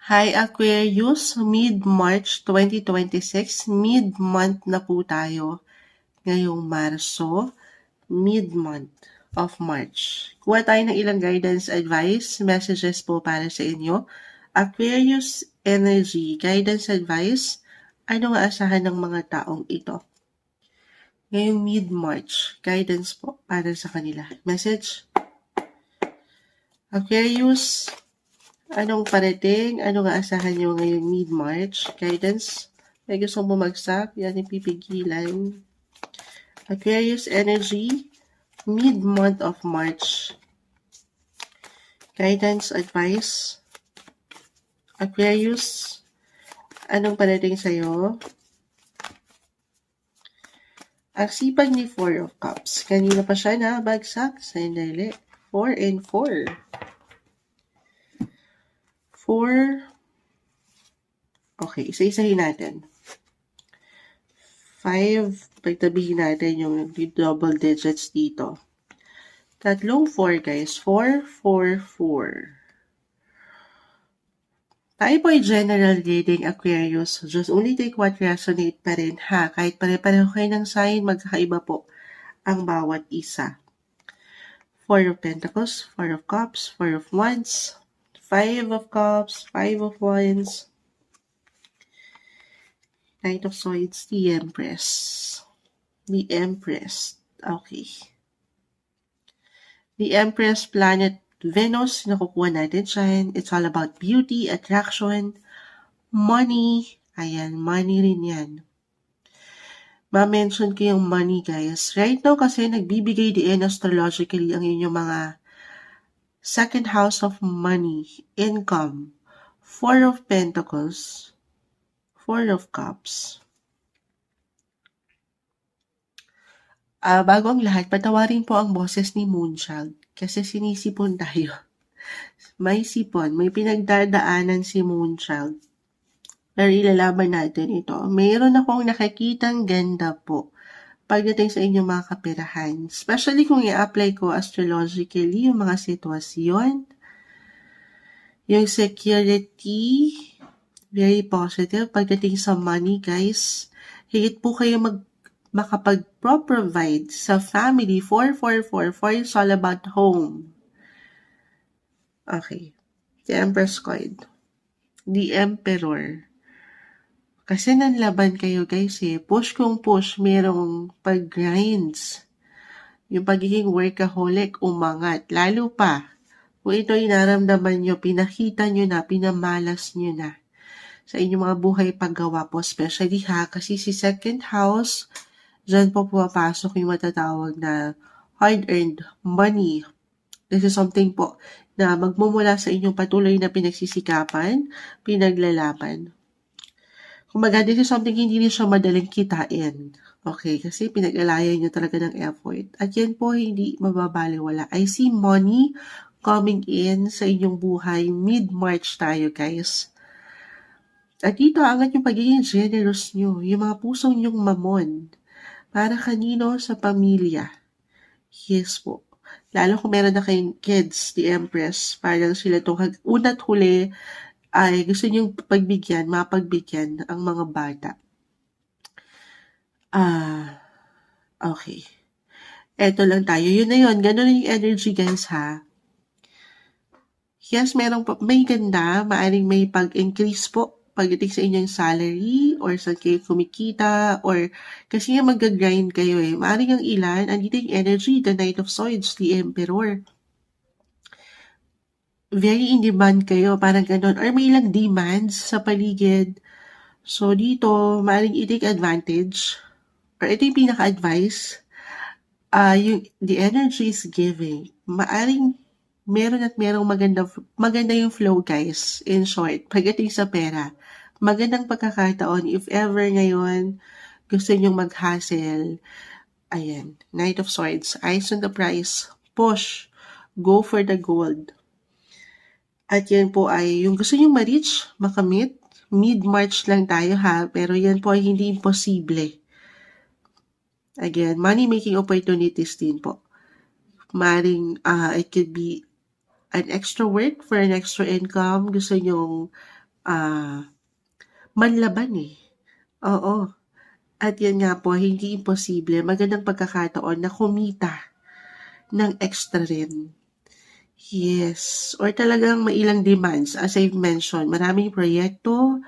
Hi Aquarius, mid-March 2026, mid-month na po tayo ngayong Marso, mid-month of March. Kuha tayo ng ilang guidance advice, messages po para sa inyo. Aquarius energy, guidance advice, ano nga asahan ng mga taong ito? Ngayong mid-March, guidance po para sa kanila. Message? Aquarius, anong parating? Ano nga asahan nyo ngayong mid-March? Guidance? May gustong bumagsak? Yan yung pipigilan. Aquarius energy, mid-month of March. Guidance, advice. Aquarius, anong parating sa'yo? Ang sipag ni Four of Cups. Kanina pa siya na bagsak. Sandali. 4 and 4. 4. Okay, isa-isahin natin. 5, pagtabihin natin yung double digits dito. Tatlong 4 guys. 4, 4, 4. Tayo po ay general reading, Aquarius. Just only take what resonate pa rin ha. Kahit pare-pareho kayo ng sign, magkakaiba po ang bawat isa. 4 of Pentacles, 4 of Cups, 4 of Wands, 5 of Cups, 5 of Wands, Knight of Swords, the Empress. The Empress. Okay. The Empress planet Venus, nakukuha natin siya. It's all about beauty, attraction, money. Ayan, money rin yan. Ma-mention ko yung money, guys. Right now kasi nagbibigay din astrologically ang inyong mga second house of money, income, 4 of Pentacles, 4 of Cups. Bago ang lahat, patawarin po ang boses ni Moonchild kasi sinisipon tayo. May sipon, may pinagdadaanan si Moonchild. Pero ilalaban natin ito. Mayroon akong nakikitang ganda po pagdating sa inyong mga kaperahan. Especially kung i-apply ko astrologically yung mga sitwasyon. Yung security, very positive. Pagdating sa money, guys, higit po kayo makapag-provide sa family. 444. 4 is all about home. Okay. The Empress coin. The Emperor. Kasi nanlaban kayo, guys, eh. Push kung push, merong pag-grinds. Yung pagiging workaholic, umangat. Lalo pa, kung ito'y naramdaman nyo, pinakita nyo na, pinamalas nyo na sa inyong mga buhay paggawa po. Especially ha, kasi si second house, dyan po pumapasok yung matatawag na hard-earned money. This is something po na magmumula sa inyong patuloy na pinagsisikapan, pinaglalaban. Kumbaga, this is something hindi rin siya madaling kitain. Okay, kasi pinag-alayan nyo talaga ng effort. At yan po hindi mababaliwala. I see money coming in sa inyong buhay. Mid-March tayo, guys. At dito, angat yung pagiging generous nyo. Yung mga puso nyong mamon. Para kanino? Sa pamilya. Yes po. Lalo kung meron na kayong kids, the Empress, parang sila itong una't huli, ay gusto niyong mapagbigyan ang mga bata. Okay. Eto lang tayo. Yun na yun. Ganun yung energy, guys, ha? Yes, may ganda. Maaring may pag-increase po pagdating sa inyong salary or sa kayo kumikita or kasi nga mag-grind kayo eh. Maaring ang ilan, andito yung energy, the Knight of Swords, the Emperor. Very in demand kayo, parang ganun. Or may ilang demands sa paligid. So, dito, maaaring i-take advantage. Or ito yung pinaka-advice. The energy is giving. Maaaring meron at merong maganda yung flow, guys. In short, pagdating sa pera, magandang pagkakataon if ever ngayon gusto nyong mag-hustle. Ayan, Knight of Swords, eyes on the prize, push, go for the gold. At yan po ay yung gusto nyong ma-reach, makamit, mid-March lang tayo ha, pero yan po ay hindi imposible. Again, money-making opportunities din po. Maring it could be an extra work for an extra income. Gusto nyong manlaban eh. Oo. At yan nga po, hindi imposible. Magandang pagkakataon na kumita ng extra rin. Yes. Or talagang may ilang demands. As I've mentioned, maraming proyekto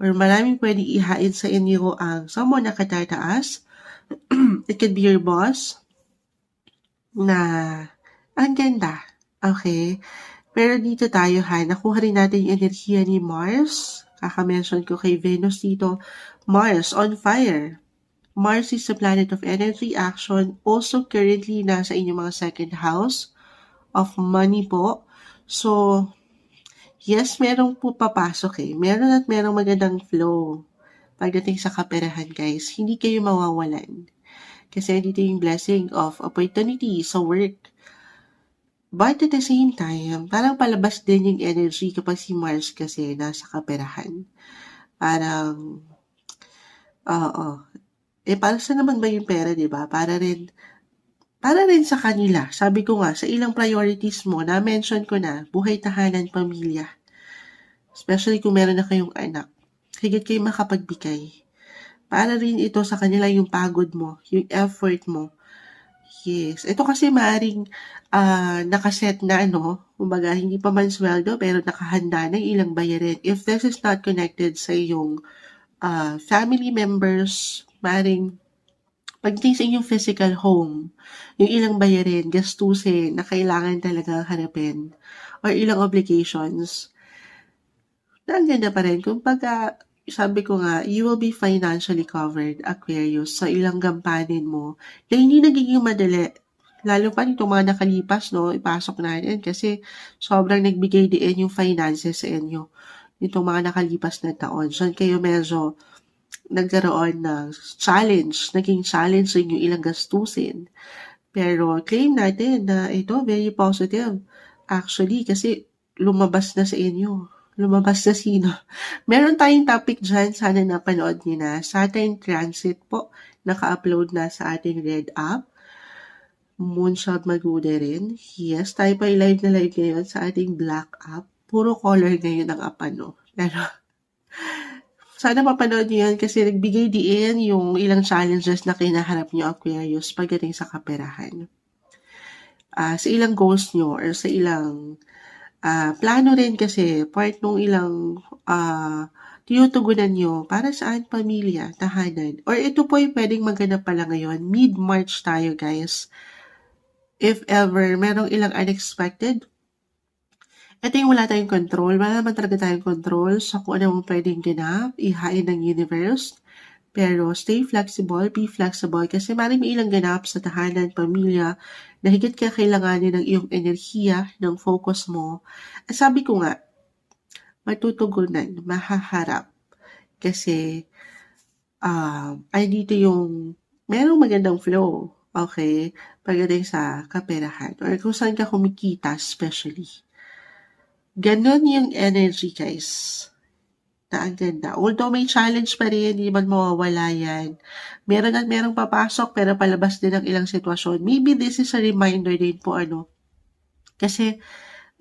or maraming pwedeng ihain sa inyo ang someone na katataas. It could be your boss na ang ganda. Okay? Pero dito tayo nakuha rin natin yung enerhiya ni Mars. Kaka-mention ko kay Venus dito. Mars on fire. Mars is the planet of energy, action. Also currently nasa inyong mga second house of money po. So, yes, merong po papasok Meron at merong magandang flow. Pagdating sa kaperahan, guys, hindi kayo mawawalan. Kasi dito yung blessing of opportunity sa work. But at the same time, parang palabas din yung energy kapag si Mars kasi nasa kaperahan. Parang, oo. Para saan naman ba yung pera, di ba? Para rin sa kanila. Sabi ko nga, sa ilang priorities mo, na-mention ko na, buhay, tahanan, pamilya. Especially kung meron na kayong anak. Higit kayo makapagbigay. Para rin ito sa kanila yung pagod mo, yung effort mo. Yes. Ito kasi maaring nakaset na, kumbaga, hindi pa man sweldo, pero nakahanda na yung ilang bayarin. If this is not connected sa iyong family members, maaring pagdating sa inyong physical home, yung ilang bayarin, gastusin na kailangan talaga harapin, or ilang obligations, na ang ganda pa rin. Kung sabi ko nga, you will be financially covered, Aquarius, sa ilang gampanin mo na hindi nagiging madali. Lalo pa nitong mga nakalipas, ipasok natin kasi sobrang nagbigay din yung finances sa inyo. Itong mga nakalipas na taon. So, kayo medyo nagkaroon ng challenge, naging challenge sa inyo ilang gastusin. Pero claim natin na ito very positive. Actually, kasi lumabas na sa inyo. Lumabas na sino. Meron tayong topic dyan, sana napanood niyo na. Saturn Transit po, naka-upload na sa ating Red app. Moonshot Magude rin. Yes, tayo pa live na live ngayon sa ating Black app. Puro color ngayon ang app, Pero, sana mapanood niyo yan kasi nagbigay diin yung ilang challenges na kinaharap niyo, Aquarius, pagdating sa kaperahan. Sa ilang goals niyo or sa ilang plano rin kasi part nung ilang tinutugunan nyo para saan pamilya, tahanan. Or ito po ay pwedeng maganap pala ngayon. Mid-March tayo, guys. If ever, merong ilang unexpected. Ito yung wala tayong control. Wala naman talaga tayong control sa kung ano pwedeng ganap, ihain ng universe. Pero stay flexible, be flexible kasi may ilang ganap sa tahanan, pamilya, na higit ka kailanganin ng iyong enerhiya, ng focus mo. At sabi ko nga, matutugunan, mahaharap. Kasi, ay dito yung, merong magandang flow, okay? Pagdating sa kaperahan, or kung saan ka kumikita, especially. Ganon yung energy, guys. Na ang ganda. Although may challenge pa rin, hindi man mawawala yan. Meron at merong papasok, pero palabas din ang ilang sitwasyon. Maybe this is a reminder din po, Kasi,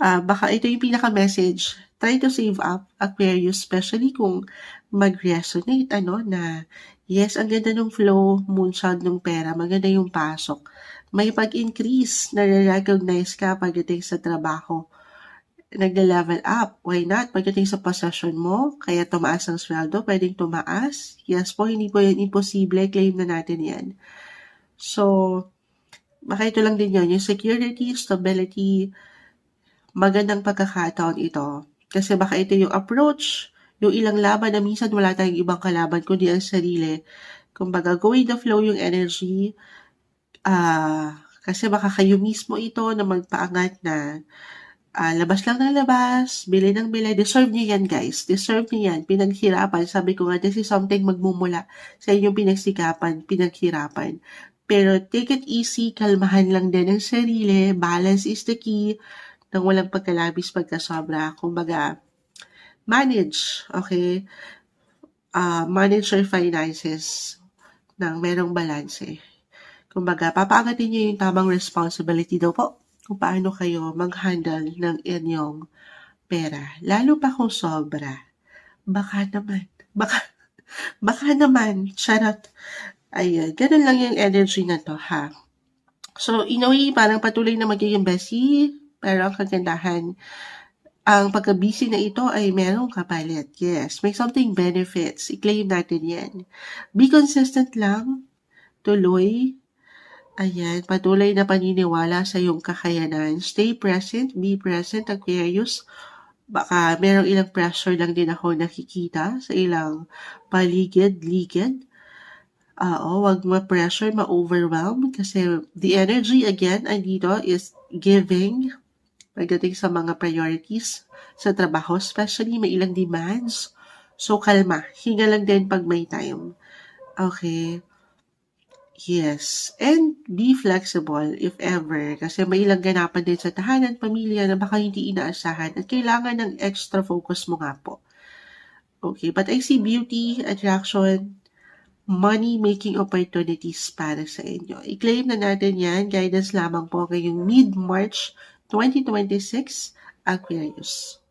baka ito yung pinaka-message. Try to save up, Aquarius, especially kung mag-resonate, na yes, ang ganda ng flow, moonshot ng pera, maganda yung pasok. May pag-increase, na-recognize ka pagdating sa trabaho. Nag-level up. Why not? Pagdating sa possession mo, kaya tumaas ang sweldo, pwedeng tumaas. Yes po, hindi po yan imposible. Claim na natin yan. So, baka ito lang din yun. Yung security, stability, magandang pagkakataon ito. Kasi baka ito yung approach, yung ilang laban na minsan wala tayong ibang kalaban kundi ang sarili. Kumbaga, go with the flow yung energy. Kasi baka kayo mismo ito na magpaangat na labas lang ng labas, bili ng bili. Deserve niyo yan, guys. Deserve niyo yan. Pinaghirapan. Sabi ko nga, this is something magmumula sa inyong pinagsikapan, pinaghirapan. Pero take it easy, kalmahan lang din ang sarili. Balance is the key. Nang walang pagkalabis, pagkasobra. Kumbaga, manage, okay? Manage your finances nang merong balanse. Kumbaga, papaangatin niyo yung tamang responsibility daw po kung paano kayo mag-handle ng inyong pera. Lalo pa kung sobra. Baka naman. Baka naman. Charot. Ayan. Ganun lang yung energy na to, ha? So, in a way, parang patuloy na magiging busy. Pero ang kagandahan, ang pagka-busy na ito ay merong kapalit. Yes, may something benefits. I-claim natin yan. Be consistent lang. Tuloy. Ayan, patuloy na paniniwala sa iyong kakayanan. Stay present, be present, Aquarius. Baka merong ilang pressure lang din ako nakikita sa ilang paligid-ligid. Wag ma-pressure, ma-overwhelm kasi the energy again andito is giving pagdating sa mga priorities sa trabaho, especially may ilang demands. So, kalma. Hinga lang din pag may time. Okay. Yes. And be flexible if ever. Kasi may ilang ganapan din sa tahanan, pamilya na baka hindi inaasahan at kailangan ng extra focus mo nga po. Okay. But I see beauty, attraction, money-making opportunities para sa inyo. I-claim na natin yan. Guidance lamang po ngayong mid-March 2026, Aquarius.